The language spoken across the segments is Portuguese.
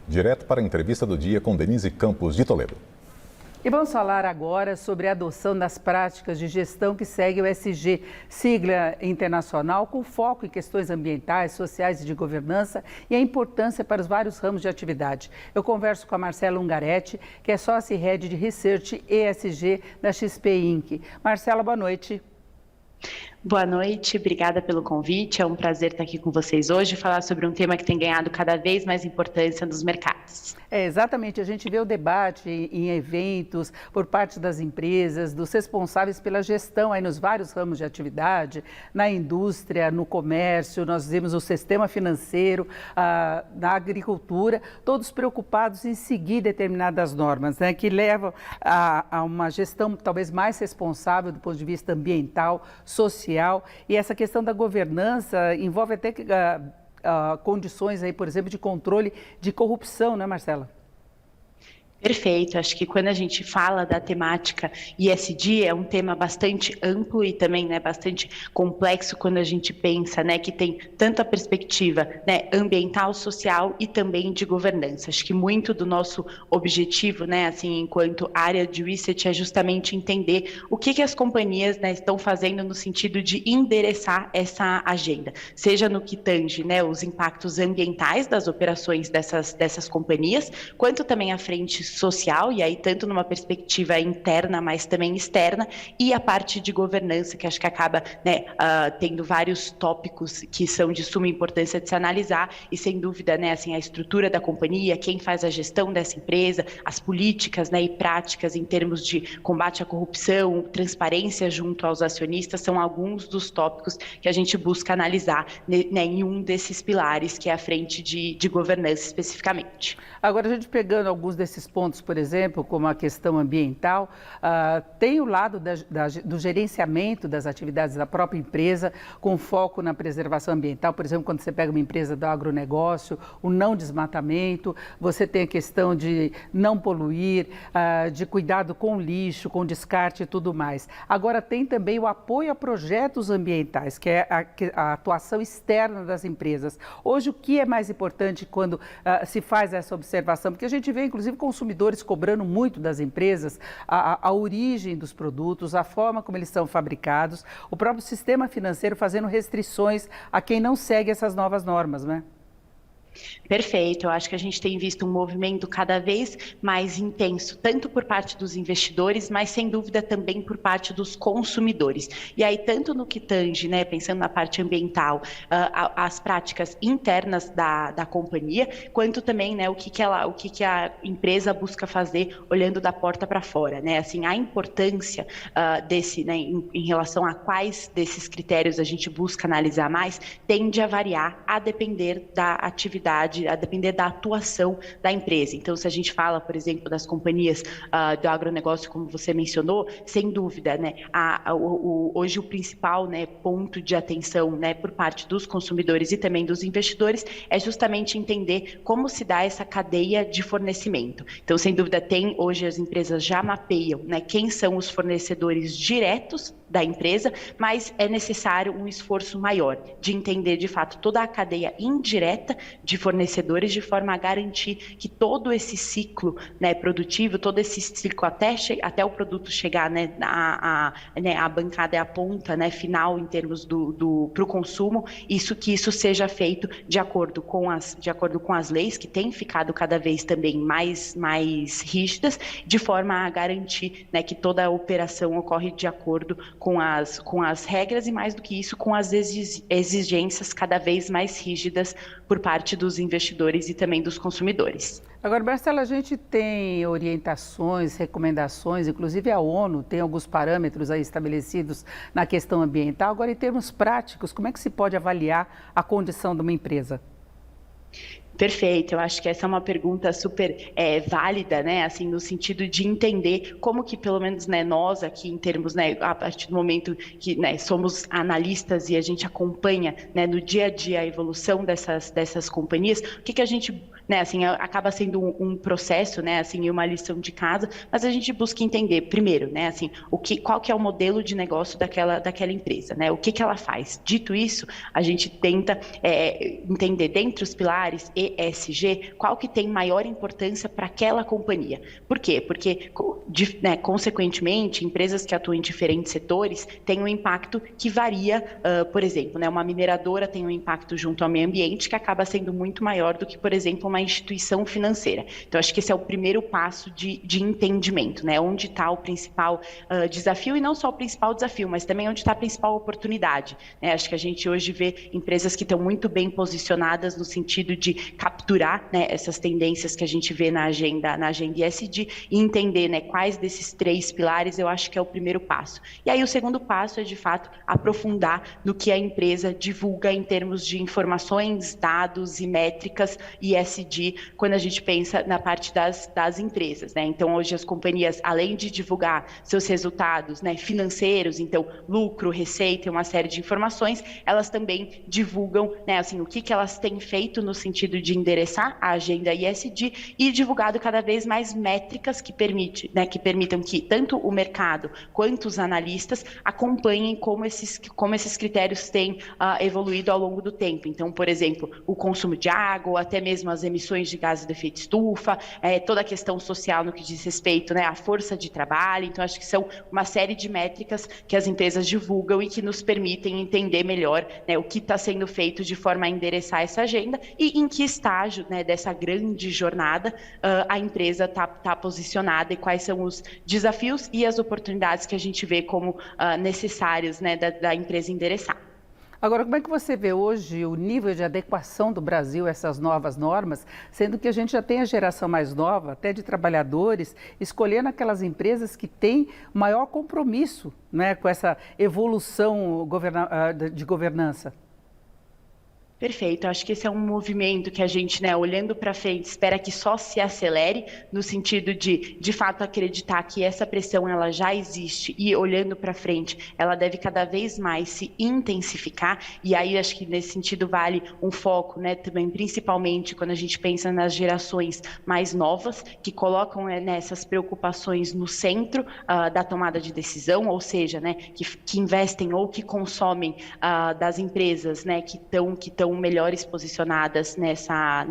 Direto para a entrevista do dia com Denise Campos de Toledo. E vamos falar agora sobre a adoção das práticas de gestão que segue o ESG, sigla internacional com foco em questões ambientais, sociais e de governança e a importância para os vários ramos de atividade. Eu converso com a Marcela Ungaretti, que é sócia e head de Research ESG da XP Inc. Marcela, boa noite. Boa noite, obrigada pelo convite. É um prazer estar aqui com vocês hoje e falar sobre um tema que tem ganhado cada vez mais importância nos mercados. Exatamente, a gente vê o debate em eventos por parte das empresas, dos responsáveis pela gestão aí nos vários ramos de atividade, na indústria, no comércio, nós vemos o sistema financeiro, na agricultura, todos preocupados em seguir determinadas normas, né, que levam a uma gestão talvez mais responsável do ponto de vista ambiental, social, e essa questão da governança envolve até condições aí, por exemplo, de controle de corrupção, né, Marcela? Perfeito, acho que quando a gente fala da temática ESG é um tema bastante amplo e também bastante complexo quando a gente pensa que tem tanto a perspectiva ambiental, social e também de governança. Acho que muito do nosso objetivo, assim, enquanto área de research, é justamente entender o que as companhias estão fazendo no sentido de endereçar essa agenda, seja no que tange os impactos ambientais das operações dessas companhias, quanto também à frente social, e aí tanto numa perspectiva interna, mas também externa, e a parte de governança, que acho que acaba tendo vários tópicos que são de suma importância de se analisar, e sem dúvida, assim, a estrutura da companhia, quem faz a gestão dessa empresa, as políticas e práticas em termos de combate à corrupção, transparência junto aos acionistas, são alguns dos tópicos que a gente busca analisar em um desses pilares, que é a frente de governança especificamente. Agora, a gente pegando alguns desses pontos, por exemplo, como a questão ambiental, tem o lado do gerenciamento das atividades da própria empresa, com foco na preservação ambiental. Por exemplo, quando você pega uma empresa do agronegócio, o não desmatamento, você tem a questão de não poluir, de cuidado com o lixo, com descarte e tudo mais. Agora, tem também o apoio a projetos ambientais, que é a atuação externa das empresas. Hoje, o que é mais importante quando se faz essa observação? Porque a gente vê, inclusive, consumidores cobrando muito das empresas a origem dos produtos, a forma como eles são fabricados, o próprio sistema financeiro fazendo restrições a quem não segue essas novas normas, né? Perfeito, eu acho que a gente tem visto um movimento cada vez mais intenso, tanto por parte dos investidores, mas sem dúvida também por parte dos consumidores. E aí, tanto no que tange, pensando na parte ambiental, as práticas internas da companhia, quanto também o que a empresa busca fazer olhando da porta para fora. Assim, a importância desse, em relação a quais desses critérios a gente busca analisar mais, tende a variar a depender da atividade, a depender da atuação da empresa. Então, se a gente fala, por exemplo, das companhias do agronegócio, como você mencionou, sem dúvida, hoje o principal ponto de atenção por parte dos consumidores e também dos investidores é justamente entender como se dá essa cadeia de fornecimento. Então, sem dúvida, hoje as empresas já mapeiam quem são os fornecedores diretos da empresa, mas é necessário um esforço maior de entender, de fato, toda a cadeia indireta de fornecedores, de forma a garantir que todo esse ciclo produtivo, todo esse ciclo até o produto chegar à bancada, à ponta final em termos para o consumo, que isso seja feito de acordo com as leis, que têm ficado cada vez também mais rígidas, de forma a garantir que toda a operação ocorre de acordo com as regras e, mais do que isso, com as exigências cada vez mais rígidas por parte dos investidores e também dos consumidores. Agora, Marcela, a gente tem orientações, recomendações, inclusive a ONU tem alguns parâmetros aí estabelecidos na questão ambiental. Agora, em termos práticos, como é que se pode avaliar a condição de uma empresa? Perfeito, eu acho que essa é uma pergunta super válida, assim, no sentido de entender como que, pelo menos, nós aqui, em termos, a partir do momento que somos analistas e a gente acompanha no dia a dia a evolução dessas companhias, o que a gente né, assim, acaba sendo um processo, né, assim, uma lição de casa, mas a gente busca entender primeiro, né, assim, qual que é o modelo de negócio daquela empresa, né, o que ela faz. Dito isso, a gente tenta entender dentre os pilares ESG qual que tem maior importância para aquela companhia. Por quê? Porque, né, consequentemente, empresas que atuam em diferentes setores têm um impacto que varia, por exemplo, né, uma mineradora tem um impacto junto ao meio ambiente que acaba sendo muito maior do que, por exemplo, uma instituição financeira. Então, acho que esse é o primeiro passo de entendimento, né? Onde está o principal desafio, e não só o principal desafio, mas também onde está a principal oportunidade, né? Acho que a gente hoje vê empresas que estão muito bem posicionadas no sentido de capturar, né, essas tendências que a gente vê na agenda ESG e entender, né, quais desses 3 pilares eu acho que é o primeiro passo. E aí o segundo passo é, de fato, aprofundar no que a empresa divulga em termos de informações, dados e métricas ESG, quando a gente pensa na parte das empresas, né? Então, hoje as companhias, além de divulgar seus resultados, né, financeiros, então lucro, receita e uma série de informações, elas também divulgam, né, assim, o que elas têm feito no sentido de endereçar a agenda ESG e divulgado cada vez mais métricas que permitam que tanto o mercado quanto os analistas acompanhem como esses critérios têm evoluído ao longo do tempo. Então, por exemplo, o consumo de água, ou até mesmo as emissões de gases de efeito estufa, toda a questão social no que diz respeito, né, à força de trabalho. Então, acho que são uma série de métricas que as empresas divulgam e que nos permitem entender melhor, né, o que está sendo feito de forma a endereçar essa agenda e em que estágio, né, dessa grande jornada a empresa está posicionada e quais são os desafios e as oportunidades que a gente vê como necessários, né, da empresa endereçar. Agora, como é que você vê hoje o nível de adequação do Brasil a essas novas normas, sendo que a gente já tem a geração mais nova, até de trabalhadores, escolhendo aquelas empresas que têm maior compromisso, né, com essa evolução de governança? Perfeito, acho que esse é um movimento que a gente, né, olhando para frente, espera que só se acelere, no sentido de fato, acreditar que essa pressão ela já existe e, olhando para frente, ela deve cada vez mais se intensificar. E aí, acho que nesse sentido vale um foco, né, também, principalmente quando a gente pensa nas gerações mais novas, que colocam essas preocupações no centro da tomada de decisão, ou seja, né, que investem ou que consomem das empresas, né, que estão melhores posicionadas nessa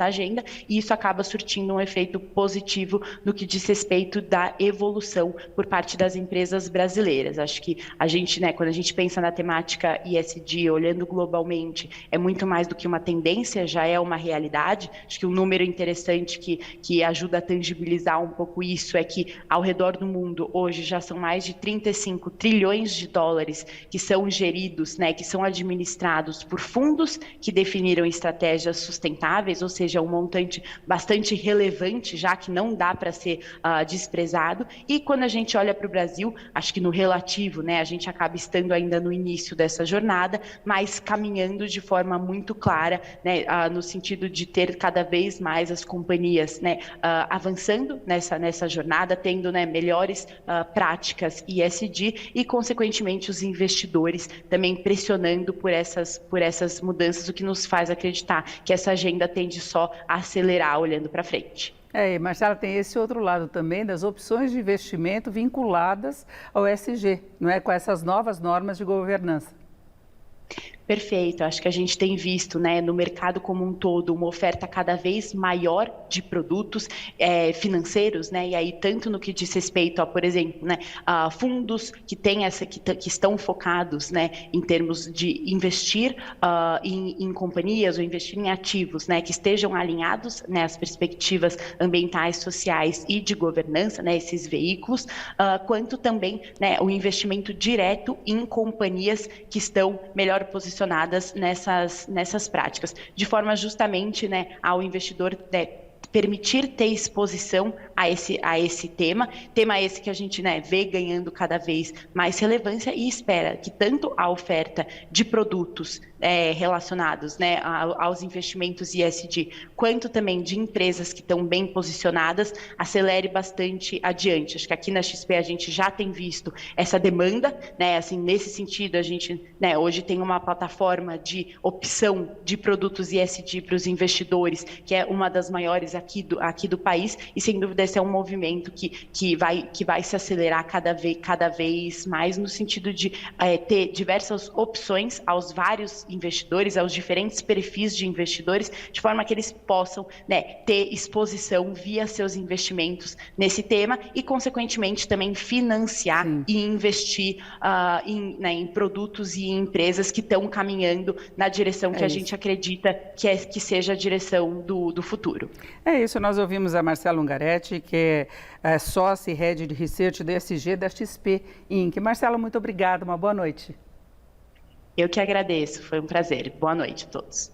agenda, e isso acaba surtindo um efeito positivo no que diz respeito da evolução por parte das empresas brasileiras. Acho que a gente, né, quando a gente pensa na temática ESG, olhando globalmente, é muito mais do que uma tendência, já é uma realidade. Acho que um número interessante que ajuda a tangibilizar um pouco isso é que, ao redor do mundo, hoje já são mais de 35 trilhões de dólares que são geridos, né, que são administrados por fundos que definiram estratégias sustentáveis, ou seja, um montante bastante relevante, já que não dá para ser desprezado. E quando a gente olha para o Brasil, acho que no relativo, né, a gente acaba estando ainda no início dessa jornada, mas caminhando de forma muito clara, né, no sentido de ter cada vez mais as companhias, né, avançando nessa jornada, tendo, né, melhores práticas ESG e, consequentemente, os investidores também pressionando por essas mudanças, o que nos faz acreditar que essa agenda tende só a acelerar olhando para frente. Marcela, tem esse outro lado também das opções de investimento vinculadas ao ESG, não é? Com essas novas normas de governança. Perfeito, acho que a gente tem visto, né, no mercado como um todo, uma oferta cada vez maior de produtos financeiros, né, e aí tanto no que diz respeito a, por exemplo, né, a fundos que estão focados, né, em termos de investir em companhias ou investir em ativos, né, que estejam alinhados, né, às perspectivas ambientais, sociais e de governança, né, esses veículos, quanto também, né, o investimento direto em companhias que estão melhor posicionadas nessas práticas, de forma justamente, né, ao investidor permitir ter exposição a esse tema esse que a gente, né, vê ganhando cada vez mais relevância e espera que tanto a oferta de produtos relacionados, né, aos investimentos ESG, quanto também de empresas que estão bem posicionadas, acelere bastante adiante. Acho que aqui na XP a gente já tem visto essa demanda, né, assim, nesse sentido a gente, né, hoje tem uma plataforma de opção de produtos ESG para os investidores, que é uma das maiores aqui do país, e sem dúvida esse é um movimento que vai se acelerar cada vez mais no sentido de ter diversas opções aos vários investidores, aos diferentes perfis de investidores, de forma que eles possam, né, ter exposição via seus investimentos nesse tema e, consequentemente, também financiar e investir em produtos e em empresas que estão caminhando na direção que a gente acredita que seja a direção do futuro. É isso, nós ouvimos a Marcela Ungaretti, que é sócia e head de research do ESG da XP Inc. Marcela, muito obrigada, uma boa noite. Eu que agradeço, foi um prazer. Boa noite a todos.